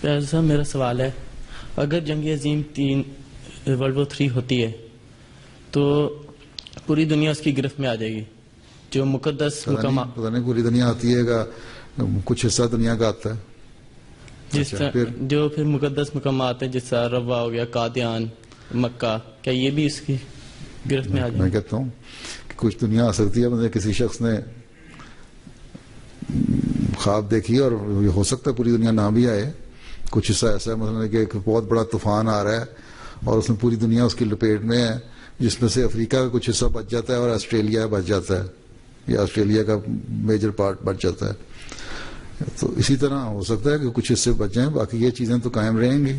ایسا میرا سوال ہے، اگر جنگ عظیم 3 ورلڈ وار 3 ہوتی ہے تو پوری دنیا اس کی گرفت میں آ جائے گی، جو مقدس مقامات پتہ نہیں پوری دنیا آتی ہے کہ کچھ حصہ دنیا کا آتا ہے، جس جو پھر مقدس مقامات ہیں، جس طرح روا ہو گیا، قادیان، مکہ، کیا یہ بھی اس کی گرفت میں آ جائیں؟ میں کہتا ہوں کہ کچھ دنیا آ سکتی ہے، مطلب کسی شخص نے خواب دیکھی اور یہ ہو سکتا ہے پوری دنیا نہ بھی آئے، کچھ حصہ ایسا ہے مثلا کہ ایک بہت بڑا طوفان آ رہا ہے اور اس میں پوری دنیا اس کی لپیٹ میں ہے، جس میں سے افریقہ کا کچھ حصہ بچ جاتا ہے اور آسٹریلیا بچ جاتا ہے، یا آسٹریلیا کا میجر پارٹ بچ جاتا ہے. تو اسی طرح ہو سکتا ہے کہ کچھ حصے بچ جائیں، باقی یہ چیزیں تو قائم رہیں گی.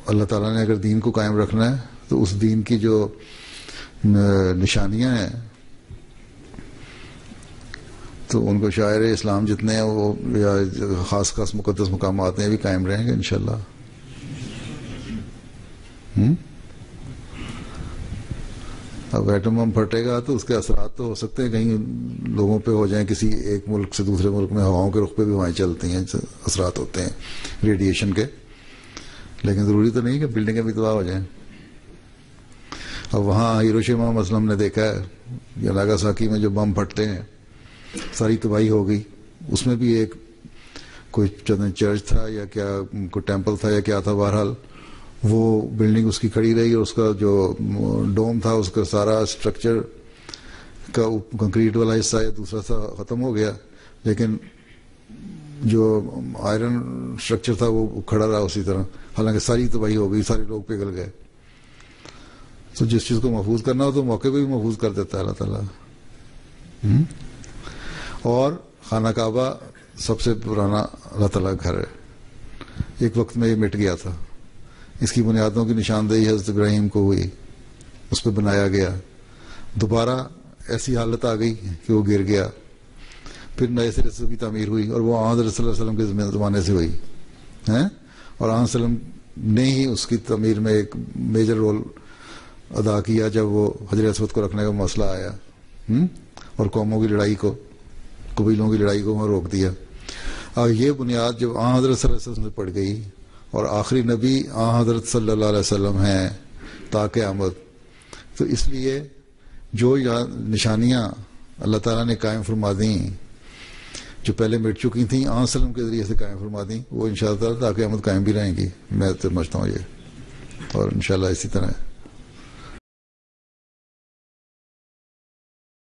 اللہ تعالیٰ نے اگر دین کو قائم رکھنا ہے تو اس دین کی جو نشانیاں ہیں تو ان کو شاعر اسلام جتنے ہیں وہ یا خاص خاص مقدس مقامات ہیں بھی قائم رہیں گے انشاءاللہ. اب ایٹم بم پھٹے گا تو اس کے اثرات تو ہو سکتے ہیں کہیں لوگوں پہ ہو جائیں، کسی ایک ملک سے دوسرے ملک میں ہواؤں کے رخ پہ بھی ہوائیں چلتی ہیں، اثرات ہوتے ہیں ریڈیشن کے، لیکن ضروری تو نہیں کہ بلڈنگیں بھی تباہ ہو جائیں. اب وہاں ہیروشیما مثلا ہم نے دیکھا ہے یا ناگاساکی میں جو بم پھٹتے ہیں ساری تباہی ہو گئی، اس میں بھی ایک کوئی چرچ تھا یا کیا کوئی ٹیمپل تھا یا کیا تھا، بہرحال وہ بلڈنگ اس کی کھڑی رہی اور اس کا جو ڈوم تھا اس کا سارا اسٹرکچر کا کنکریٹ والا حصہ یا دوسرا سا ختم ہو گیا، لیکن جو آئرن اسٹرکچر تھا وہ کھڑا رہا اسی طرح، حالانکہ ساری تباہی ہو گئی، سارے لوگ پگھل گئے. تو جس چیز کو محفوظ کرنا ہو تو موقع کو بھی محفوظ کر دیتا ہے اللہ تعالیٰ. اور خانہ کعبہ سب سے پرانا اللہ تعالیٰ کا گھر ہے، ایک وقت میں یہ مٹ گیا تھا، اس کی بنیادوں کی نشاندہی حضرت ابراہیم کو ہوئی، اس پہ بنایا گیا، دوبارہ ایسی حالت آ گئی کہ وہ گر گیا، پھر نئے سرے سے کی تعمیر ہوئی اور وہ حضرت صلی اللہ علیہ وسلم کے زمانے سے ہوئی ہیں، اور آن وسلم نے ہی اس کی تعمیر میں ایک میجر رول ادا کیا جب وہ حجر اسود کو رکھنے کا مسئلہ آیا اور قوموں کی لڑائی کو، قبیلوں کی لڑائی کو وہاں روک دیا. اور یہ بنیاد جب حضرت صلی اللہ علیہ وسلم سے پڑ گئی اور آخری نبی حضرت صلی اللہ علیہ وسلم ہیں تا قیامت، تو اس لیے جو نشانیاں اللہ تعالیٰ نے قائم فرما دیں جو پہلے مٹ چکی تھیں وسلم کے ذریعے سے قائم فرما دیں، وہ انشاءاللہ تا قیامت قائم بھی رہیں گی. میں سمجھتا ہوں یہ، اور انشاءاللہ اسی طرح